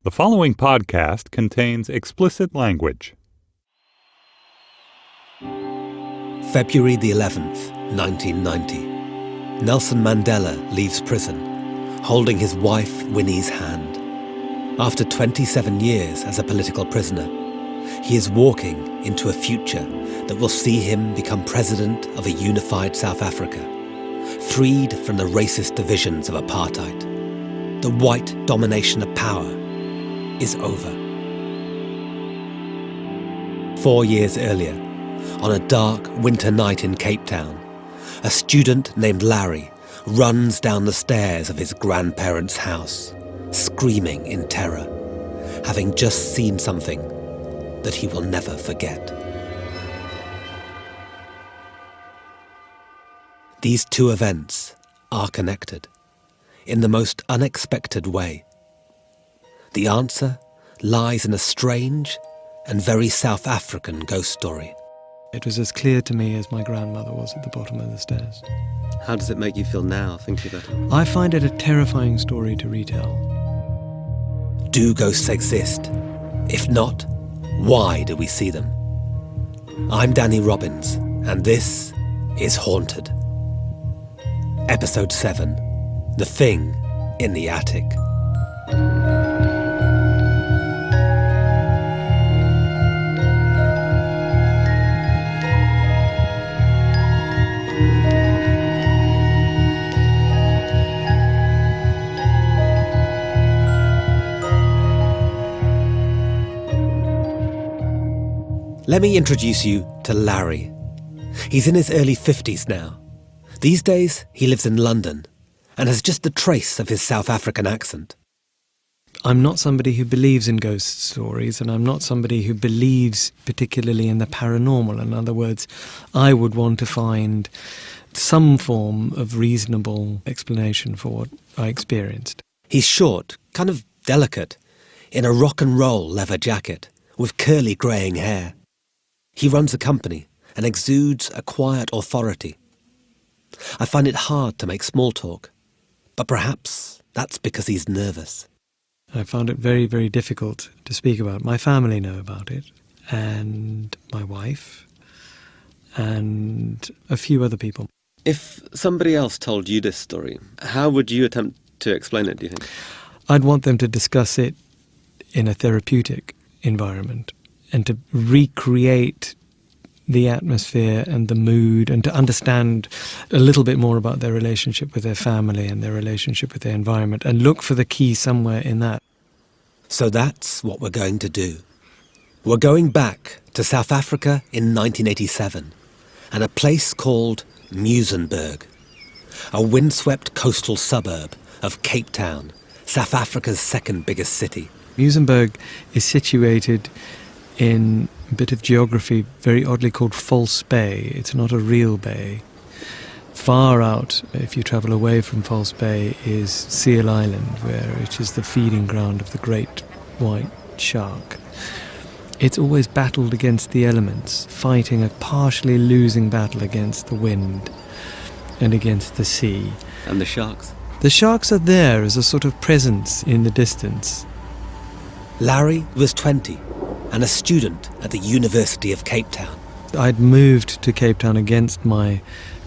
The following podcast contains explicit language. February the 11th, 1990. Nelson Mandela leaves prison, holding his wife Winnie's hand. After 27 years as a political prisoner, he is walking into a future that will see him become president of a unified South Africa, freed from the racist divisions of apartheid. The white domination of power is over. 4 years earlier, on a dark winter night in Cape Town, a student named Larry runs down the stairs of his grandparents' house, screaming in terror, having just seen something that he will never forget. These two events are connected in the most unexpected way. The answer lies in a strange and very South African ghost story. It was as clear to me as my grandmother was at the bottom of the stairs. How does it make you feel now, thinking about it? I find it a terrifying story to retell. Do ghosts exist? If not, why do we see them? I'm Danny Robbins, and this is Haunted. Episode 7, The Thing in the Attic. Let me introduce you to Larry. He's in his early 50s now. These days, he lives in London and has just the trace of his South African accent. I'm not somebody who believes in ghost stories, and I'm not somebody who believes particularly in the paranormal. In other words, I would want to find some form of reasonable explanation for what I experienced. He's short, kind of delicate, in a rock and roll leather jacket with curly greying hair. He runs a company and exudes a quiet authority. I find it hard to make small talk, but perhaps that's because he's nervous. I found it very, very difficult to speak about. My family know about it, and my wife, and a few other people. If somebody else told you this story, how would you attempt to explain it, do you think? I'd want them to discuss it in a therapeutic environment and to recreate the atmosphere and the mood and to understand a little bit more about their relationship with their family and their relationship with their environment and look for the key somewhere in that. So that's what we're going to do. We're going back to South Africa in 1987 and a place called Muizenberg, a windswept coastal suburb of Cape Town, South Africa's second biggest city. Muizenberg is situated in a bit of geography very oddly called False Bay. It's not a real bay. Far out, if you travel away from False Bay, is Seal Island, which is the feeding ground of the great white shark. It's always battled against the elements, fighting a partially losing battle against the wind and against the sea. And the sharks? The sharks are there as a sort of presence in the distance. Larry was 20 and a student at the University of Cape Town. I'd moved to Cape Town against my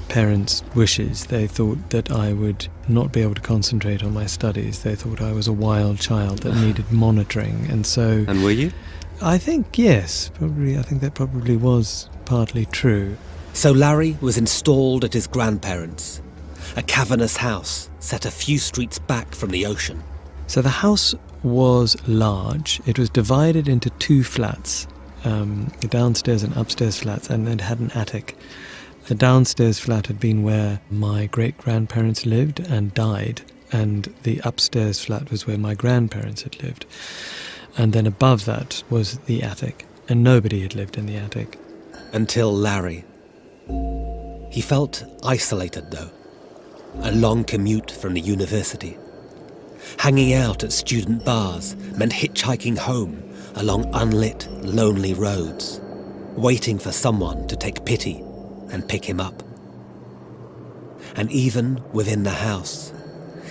parents' wishes. They thought that I would not be able to concentrate on my studies. They thought I was a wild child that needed monitoring. And so... And were you? I think, yes. I think that probably was partly true. So Larry was installed at his grandparents', a cavernous house set a few streets back from the ocean. So the house was large. It was divided into two flats, the downstairs and upstairs flats, and it had an attic. The downstairs flat had been where my great-grandparents lived and died, and the upstairs flat was where my grandparents had lived. And then above that was the attic, and nobody had lived in the attic. Until Larry. He felt isolated, though. A long commute from the university. Hanging out at student bars meant hitchhiking home along unlit, lonely roads, waiting for someone to take pity and pick him up. And even within the house,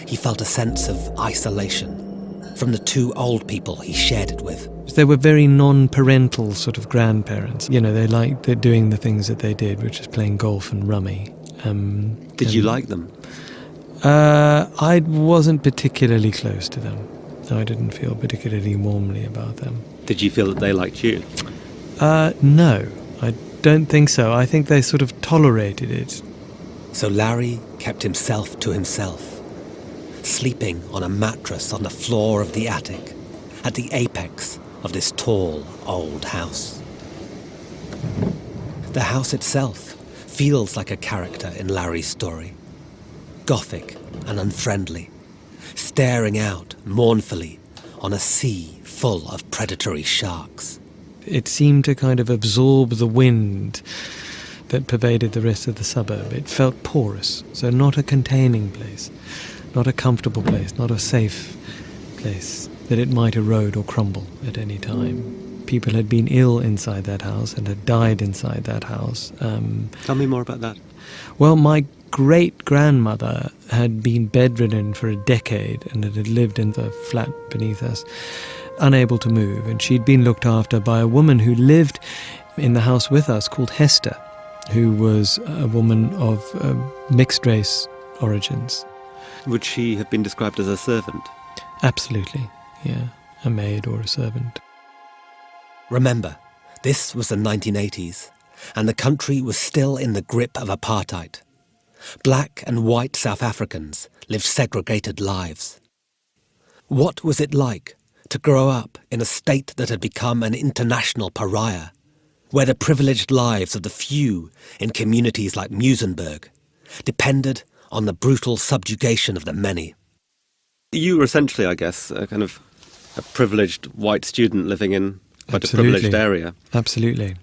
he felt a sense of isolation, from the two old people he shared it with. They were very non-parental sort of grandparents. You know, they're doing the things that they did, which is playing golf and rummy. Did you like them? I wasn't particularly close to them. I didn't feel particularly warmly about them. Did you feel that they liked you? No, I don't think so. I think they sort of tolerated it. So Larry kept himself to himself, sleeping on a mattress on the floor of the attic, at the apex of this tall, old house. The house itself feels like a character in Larry's story. Gothic and unfriendly, staring out mournfully on a sea full of predatory sharks. It seemed to kind of absorb the wind that pervaded the rest of the suburb. It felt porous, so not a containing place, not a comfortable place, not a safe place, that it might erode or crumble at any time. People had been ill inside that house and had died inside that house. Tell me more about that. Well, my great-grandmother had been bedridden for a decade and had lived in the flat beneath us, unable to move, and she'd been looked after by a woman who lived in the house with us called Hester, who was a woman of mixed-race origins. Would she have been described as a servant? Absolutely, yeah, a maid or a servant. Remember, this was the 1980s, and the country was still in the grip of apartheid. Black and white South Africans lived segregated lives. What was it like to grow up in a state that had become an international pariah, where the privileged lives of the few in communities like Muizenberg depended on the brutal subjugation of the many? You were essentially, I guess, a kind of a privileged white student living in quite Absolutely. a privileged area. Absolutely.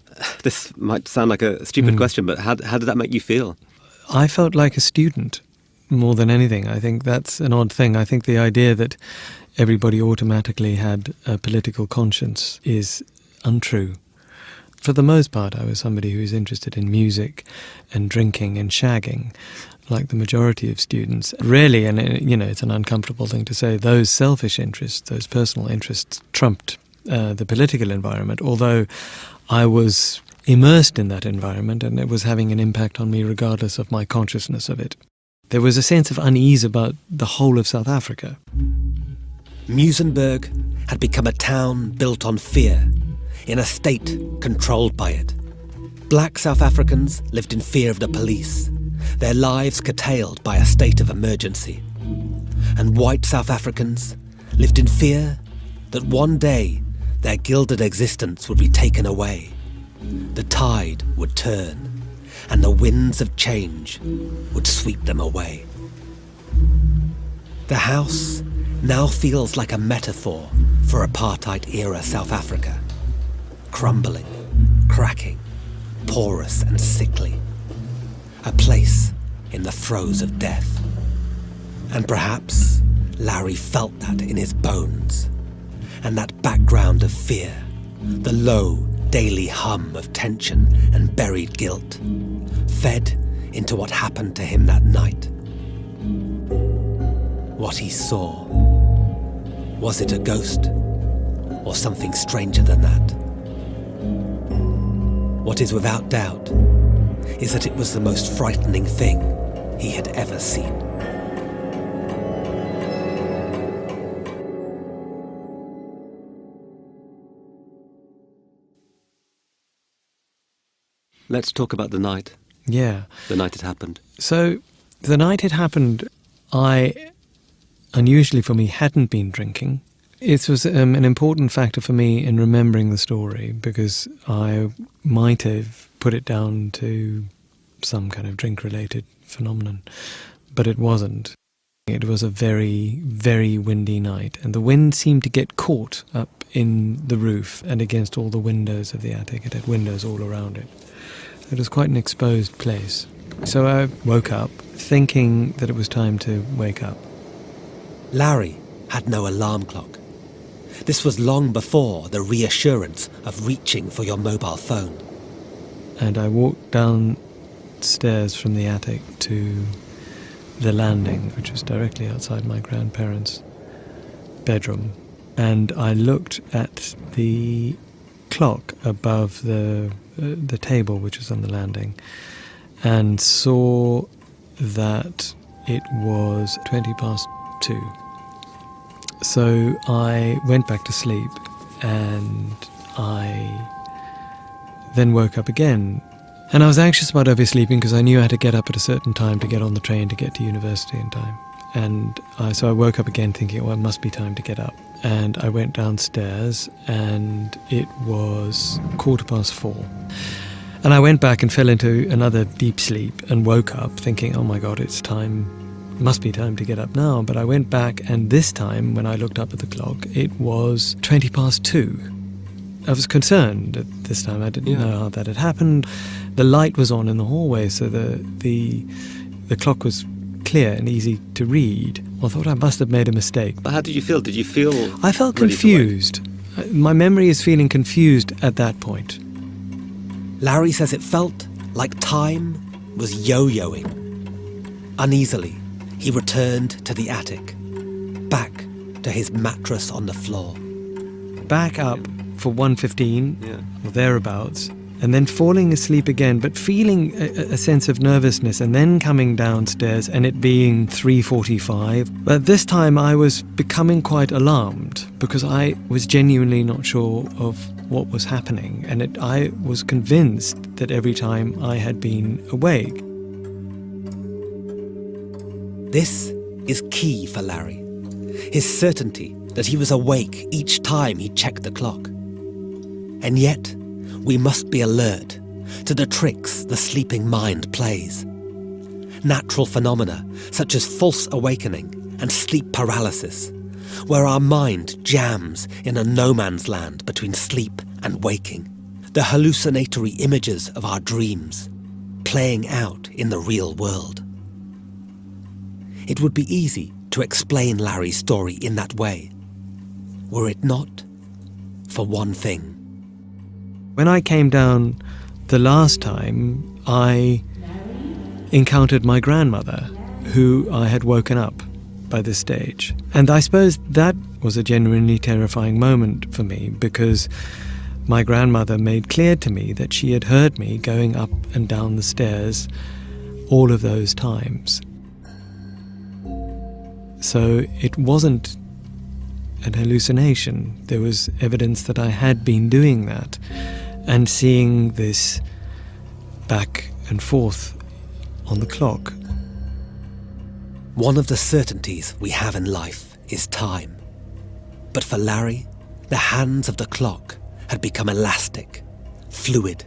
This might sound like a stupid question, but how did that make you feel? I felt like a student more than anything. I think that's an odd thing. I think the idea that everybody automatically had a political conscience is untrue. For the most part, I was somebody who was interested in music and drinking and shagging, like the majority of students. Really, and you know, it's an uncomfortable thing to say, those selfish interests, those personal interests trumped the political environment, although I was immersed in that environment and it was having an impact on me regardless of my consciousness of it. There was a sense of unease about the whole of South Africa. Muizenberg had become a town built on fear, in a state controlled by it. Black South Africans lived in fear of the police, their lives curtailed by a state of emergency. And white South Africans lived in fear that one day their gilded existence would be taken away. The tide would turn, and the winds of change would sweep them away. The house now feels like a metaphor for apartheid-era South Africa. Crumbling, cracking, porous and sickly. A place in the throes of death. And perhaps Larry felt that in his bones. And that background of fear, the low, daily hum of tension and buried guilt, fed into what happened to him that night. What he saw. Was it a ghost? Or something stranger than that? What is without doubt is that it was the most frightening thing he had ever seen. Let's talk about the night. Yeah. The night it happened. So the night it happened, I, unusually for me, hadn't been drinking. It was an important factor for me in remembering the story because I might have put it down to some kind of drink-related phenomenon, but it wasn't. It was a very, very windy night, and the wind seemed to get caught up in the roof and against all the windows of the attic. It had windows all around it. It was quite an exposed place. So I woke up thinking that it was time to wake up. Larry had no alarm clock. This was long before the reassurance of reaching for your mobile phone. And I walked downstairs from the attic to the landing, which was directly outside my grandparents' bedroom. and I looked at the clock above the table, which was on the landing, and saw that it was 2:20. So I went back to sleep, and I then woke up again. And I was anxious about oversleeping because I knew I had to get up at a certain time to get on the train to get to university in time. And so I woke up again thinking, well, it must be time to get up. And I went downstairs, and it was 4:15. And I went back and fell into another deep sleep and woke up thinking, oh my God, it's time, must be time to get up now. But I went back, and this time when I looked up at the clock, it was 2:20. I was concerned at this time. I didn't know how that had happened. The light was on in the hallway, so the clock was clear and easy to read. I thought I must have made a mistake. But how did you feel? Did you feel... I felt confused. My memory is feeling confused at that point. Larry says it felt like time was yo-yoing. Uneasily, he returned to the attic, back to his mattress on the floor. Back up for 1:15 or thereabouts, and then falling asleep again, but feeling a sense of nervousness, and then coming downstairs and it being 3:45. But this time I was becoming quite alarmed because I was genuinely not sure of what was happening, and I was convinced that every time I had been awake. This is key for Larry. His certainty that he was awake each time he checked the clock. And yet, we must be alert to the tricks the sleeping mind plays. Natural phenomena such as false awakening and sleep paralysis, where our mind jams in a no man's land between sleep and waking. The hallucinatory images of our dreams playing out in the real world. It would be easy to explain Larry's story in that way, were it not for one thing. When I came down the last time, I encountered my grandmother, who I had woken up by this stage. And I suppose that was a genuinely terrifying moment for me, because my grandmother made clear to me that she had heard me going up and down the stairs all of those times. So it wasn't an hallucination. There was evidence that I had been doing that, and seeing this back and forth on the clock. One of the certainties we have in life is time. But for Larry, the hands of the clock had become elastic, fluid,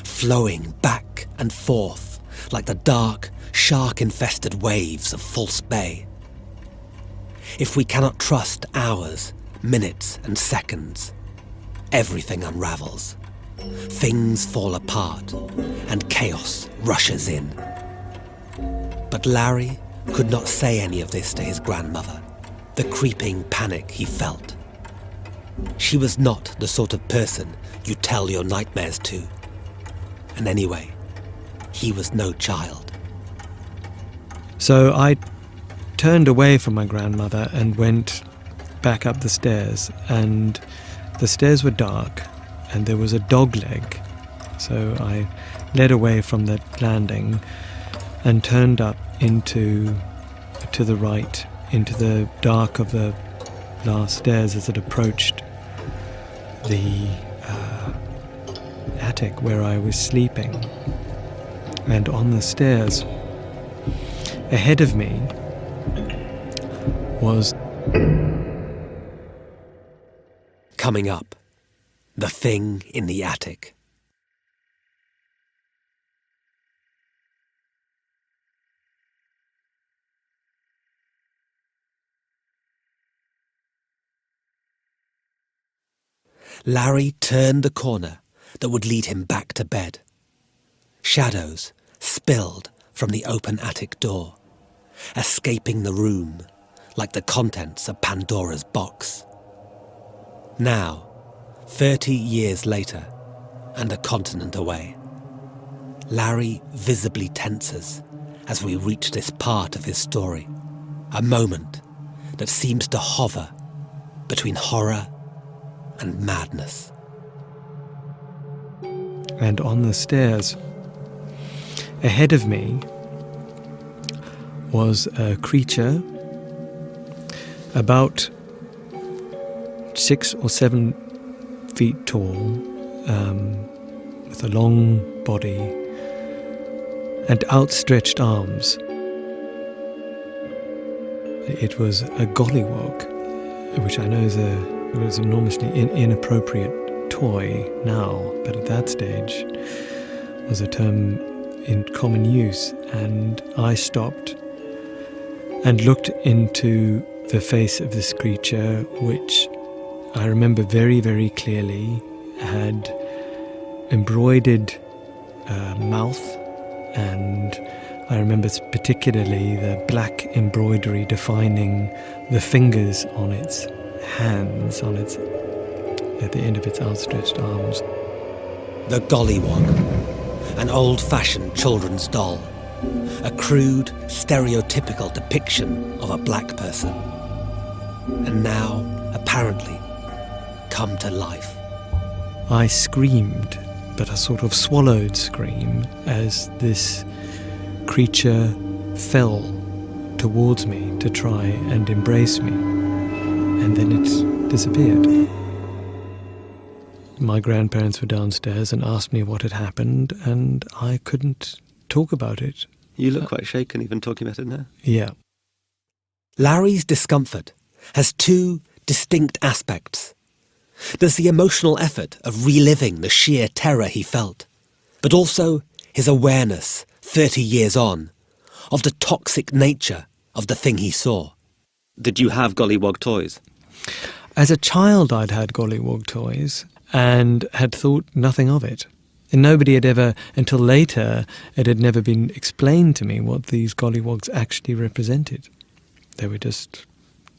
flowing back and forth like the dark, shark-infested waves of False Bay. If we cannot trust hours, minutes and seconds, everything unravels. Things fall apart and chaos rushes in. But Larry could not say any of this to his grandmother, the creeping panic he felt. She was not the sort of person you tell your nightmares to. And anyway, he was no child. So I turned away from my grandmother and went back up the stairs, and the stairs were dark and there was a dog leg. So I led away from the landing and turned up to the right into the dark of the last stairs as it approached the attic where I was sleeping. And on the stairs ahead of me was... Coming up, the thing in the attic. Larry turned the corner that would lead him back to bed. Shadows spilled from the open attic door, escaping the room like the contents of Pandora's box. Now, 30 years later, and a continent away, Larry visibly tenses as we reach this part of his story, a moment that seems to hover between horror and madness. And on the stairs, ahead of me, was a creature about 6 or 7 feet tall, with a long body and outstretched arms. It was a gollywog, which I know is an enormously inappropriate toy now, but at that stage was a term in common use. And I stopped and looked into the face of this creature, which I remember very, very clearly had embroidered mouth, and I remember particularly the black embroidery defining the fingers on its hands, at the end of its outstretched arms. The Gollywog, an old-fashioned children's doll, a crude, stereotypical depiction of a black person, and now, apparently, come to life. I screamed, but a sort of swallowed scream, as this creature fell towards me to try and embrace me, and then it disappeared. My grandparents were downstairs and asked me what had happened, and I couldn't talk about it. You look quite shaken even talking about it now. Yeah. Larry's discomfort has 2 distinct aspects. There's the emotional effort of reliving the sheer terror he felt, but also his awareness, 30 years on, of the toxic nature of the thing he saw. Did you have gollywog toys? As a child, I'd had gollywog toys and had thought nothing of it. And nobody had ever, until later, it had never been explained to me what these gollywogs actually represented. They were just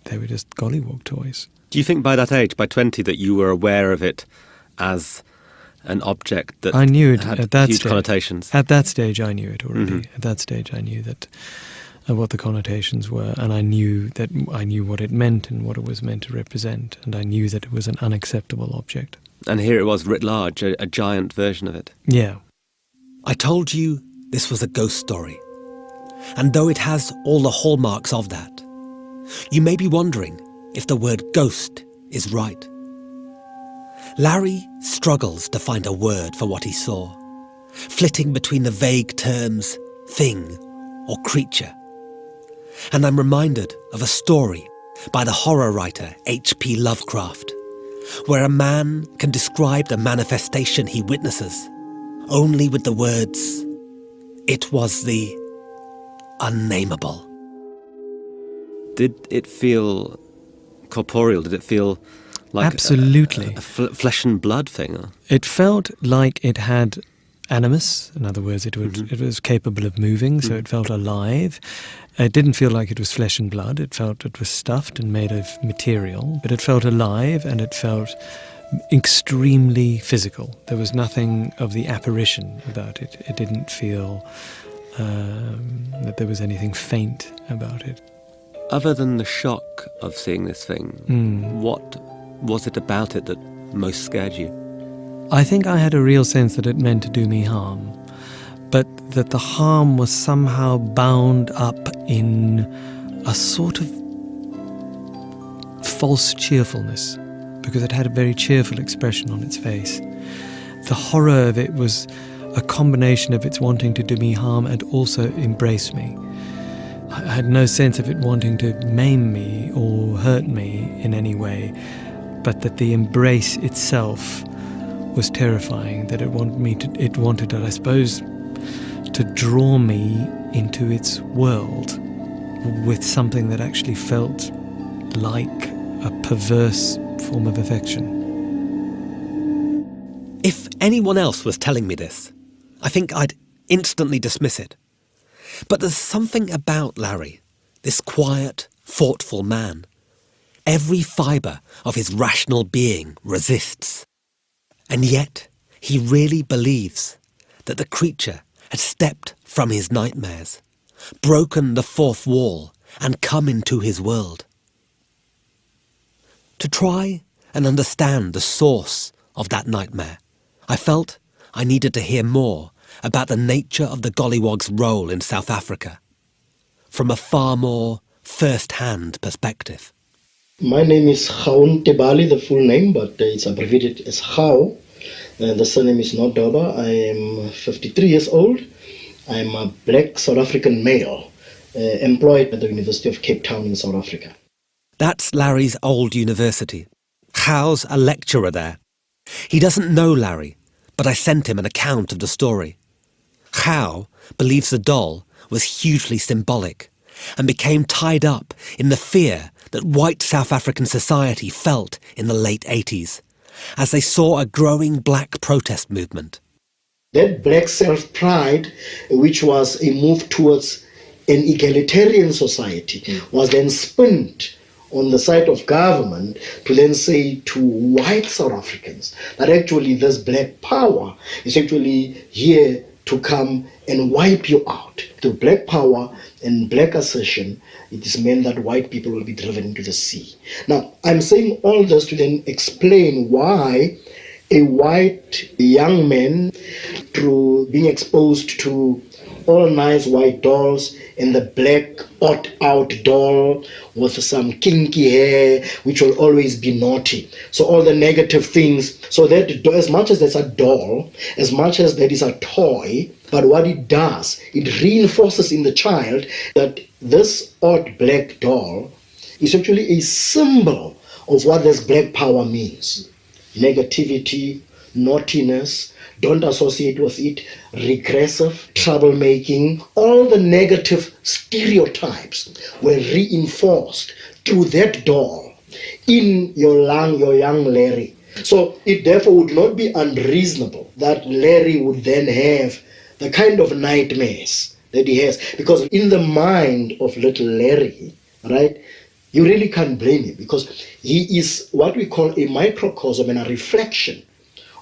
gollywog toys. Do you think by that age, by 20, that you were aware of it as an object that I knew it had at that huge stage. connotations? At that stage, I knew it already. Mm-hmm. At that stage, I knew that what the connotations were, and I knew what it meant and what it was meant to represent, and I knew that it was an unacceptable object. And here it was writ large, a giant version of it. Yeah. I told you this was a ghost story, and though it has all the hallmarks of that, you may be wondering if the word ghost is right. Larry struggles to find a word for what he saw, flitting between the vague terms thing or creature. And I'm reminded of a story by the horror writer H.P. Lovecraft, where a man can describe the manifestation he witnesses only with the words, "It was the unnameable." Did it feel corporeal? Did it feel like Absolutely. a flesh and blood thing? Or? It felt like it had animus. In other words, it was capable of moving, so it felt alive. It didn't feel like it was flesh and blood. It felt it was stuffed and made of material, but it felt alive and it felt extremely physical. There was nothing of the apparition about it. It didn't feel that there was anything faint about it. Other than the shock of seeing this thing, what was it about it that most scared you? I think I had a real sense that it meant to do me harm, but that the harm was somehow bound up in a sort of false cheerfulness, because it had a very cheerful expression on its face. The horror of it was a combination of its wanting to do me harm and also embrace me. I had no sense of it wanting to maim me or hurt me in any way, but that the embrace itself was terrifying, that it wanted, I suppose, to draw me into its world with something that actually felt like a perverse form of affection. If anyone else was telling me this, I think I'd instantly dismiss it. But there's something about Larry, this quiet, thoughtful man. Every fibre of his rational being resists. And yet, he really believes that the creature had stepped from his nightmares, broken the fourth wall, and come into his world. To try and understand the source of that nightmare, I felt I needed to hear more about the nature of the Gollywog's role in South Africa, from a far more first-hand perspective. My name is Gaun Tebali, the full name, but it's abbreviated as Gau. The surname is not Doba. I am 53 years old. I'm a black South African male, employed at the University of Cape Town in South Africa. That's Larry's old university. Gau's a lecturer there. He doesn't know Larry, but I sent him an account of the story. Gau believes the doll was hugely symbolic and became tied up in the fear that white South African society felt in the late 80s, as they saw a growing black protest movement. That black self-pride, which was a move towards an egalitarian society, was then spent on the side of government to then say to white South Africans that actually this black power is actually here to come and wipe you out. Through black power and black assertion, it is meant that white people will be driven into the sea. Now, I'm saying all this to then explain why a white young man, through being exposed to all nice white dolls and the black odd-out doll with some kinky hair, which will always be naughty. So all the negative things. So that as much as that's a doll, as much as that is a toy, but what it does, it reinforces in the child that this odd black doll is actually a symbol of what this black power means. Negativity, naughtiness, don't associate with it, regressive, troublemaking. All the negative stereotypes were reinforced through that doll in your young Larry. So it therefore would not be unreasonable that Larry would then have the kind of nightmares that he has. Because in the mind of little Larry, right, you really can't blame him, because he is what we call a microcosm and a reflection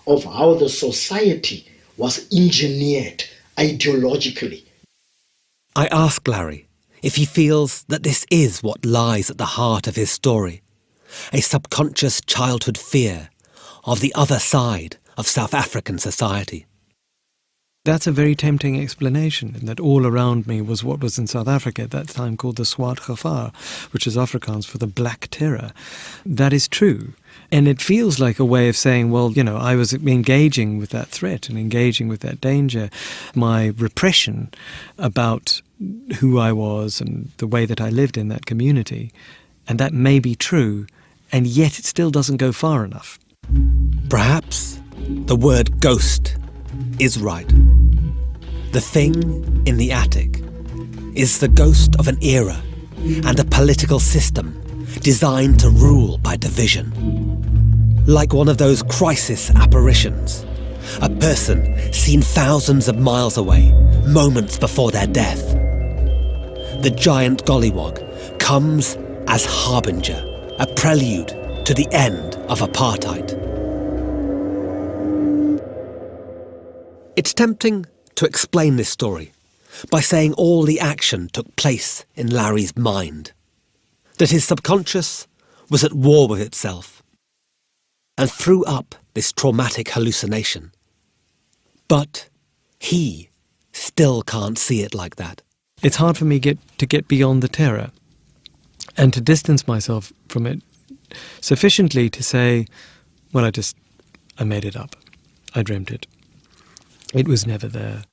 of how the society was engineered ideologically. I asked Larry if he feels that this is what lies at the heart of his story, a subconscious childhood fear of the other side of South African society. That's a very tempting explanation, in that all around me was what was in South Africa at that time called the Swart Gevaar, which is Afrikaans for the Black Terror. That is true. And it feels like a way of saying, well, you know, I was engaging with that threat and engaging with that danger. My repression about who I was and the way that I lived in that community. And that may be true, and yet it still doesn't go far enough. Perhaps the word ghost is right. The thing in the attic is the ghost of an era and a political system designed to rule by division. Like one of those crisis apparitions, a person seen thousands of miles away, moments before their death. The giant Gollywog comes as harbinger, a prelude to the end of apartheid. It's tempting to explain this story by saying all the action took place in Larry's mind, that his subconscious was at war with itself and threw up this traumatic hallucination. But he still can't see it like that. It's hard for me to get beyond the terror and to distance myself from it sufficiently to say, well, I made it up. I dreamt it. It was never there.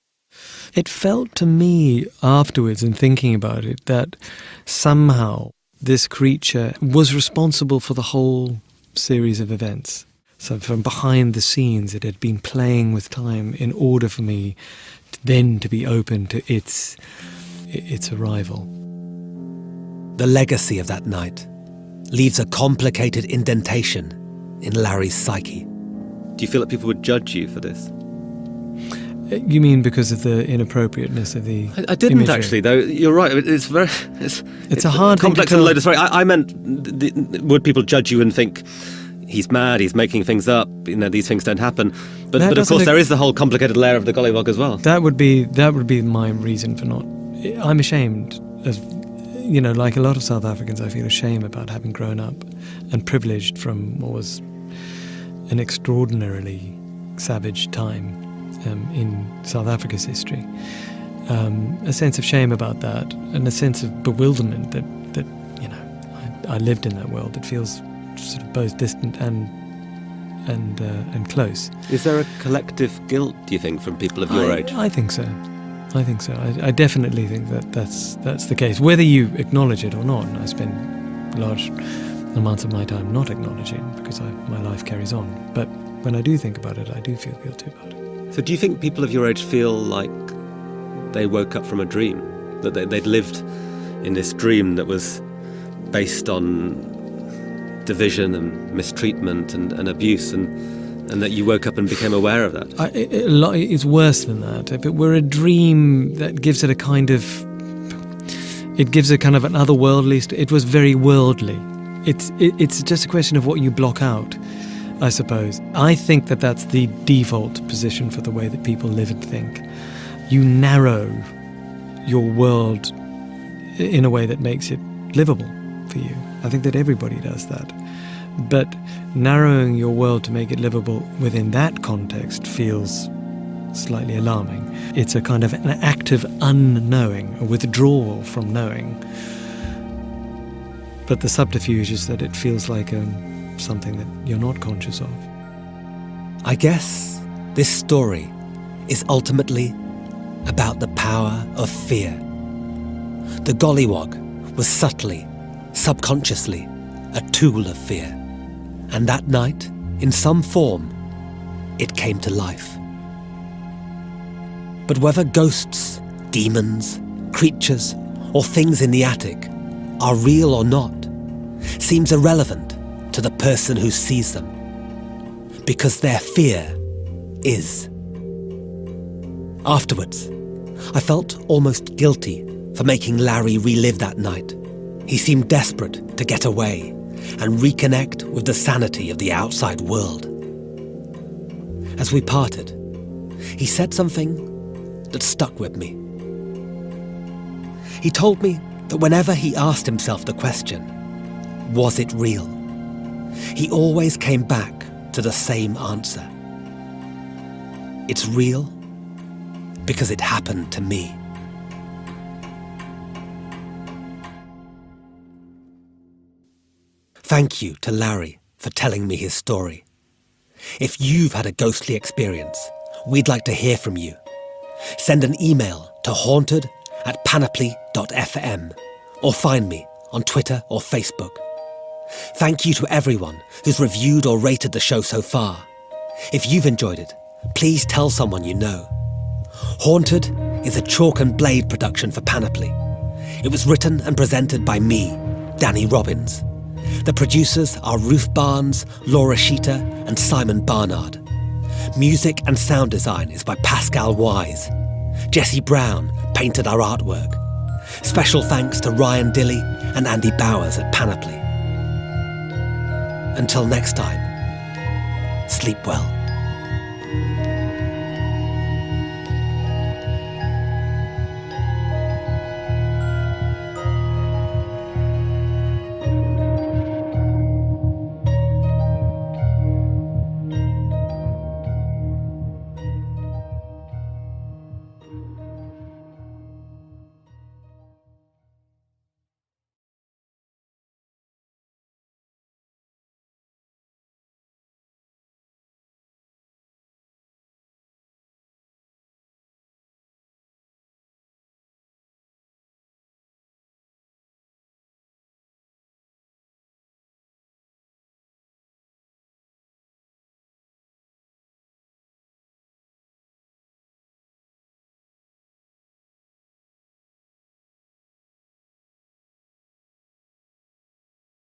It felt to me afterwards, in thinking about it, that somehow this creature was responsible for the whole series of events. So from behind the scenes, it had been playing with time in order for me then to be open to its arrival. The legacy of that night leaves a complicated indentation in Larry's psyche. Do you feel that people would judge you for this? You mean because of the inappropriateness of the I didn't imagery? actually, though. You're right. It's a hard thing to complex tell. and loaded story. I meant, would people judge you and think he's mad, he's making things up, these things don't happen? But of course there is the whole complicated layer of the Gollywog as well. That would be my reason for not. I'm ashamed of like a lot of South Africans, I feel ashamed about having grown up and privileged from what was an extraordinarily savage time in South Africa's history. A sense of shame about that, and a sense of bewilderment that I lived in that world that feels sort of both distant and close. Is there a collective guilt, do you think, from people of your age? I think so. I definitely think that's the case, whether you acknowledge it or not. And I spend large amounts of my time not acknowledging because my life carries on. But when I do think about it, I do feel guilty about it. So do you think people of your age feel like they woke up from a dream, that they'd lived in this dream that was based on division and mistreatment and abuse, and that you woke up and became aware of that? It's worse than that. If it were a dream that gives it a kind of an otherworldly, it was very worldly. It's just a question of what you block out, I suppose. I think that that's the default position for the way that people live and think. You narrow your world in a way that makes it livable for you. I think that everybody does that. But narrowing your world to make it livable within that context feels slightly alarming. It's a kind of an active unknowing, a withdrawal from knowing. But the subterfuge is that it feels like something that you're not conscious of. I guess this story is ultimately about the power of fear. The gollywog was subtly, subconsciously, a tool of fear. And that night, in some form, it came to life. But whether ghosts, demons, creatures, or things in the attic are real or not seems irrelevant to the person who sees them, because their fear is. Afterwards, I felt almost guilty for making Larry relive that night. He seemed desperate to get away and reconnect with the sanity of the outside world. As we parted, he said something that stuck with me. He told me that whenever he asked himself the question, was it real? He always came back to the same answer. It's real because it happened to me. Thank you to Larry for telling me his story. If you've had a ghostly experience, we'd like to hear from you. Send an email to haunted@panoply.fm or find me on Twitter or Facebook. Thank you to everyone who's reviewed or rated the show so far. If you've enjoyed it, please tell someone you know. Haunted is a Chalk and Blade production for Panoply. It was written and presented by me, Danny Robbins. The producers are Ruth Barnes, Laura Sheeter, and Simon Barnard. Music and sound design is by Pascal Wise. Jesse Brown painted our artwork. Special thanks to Ryan Dilley and Andy Bowers at Panoply. Until next time, sleep well.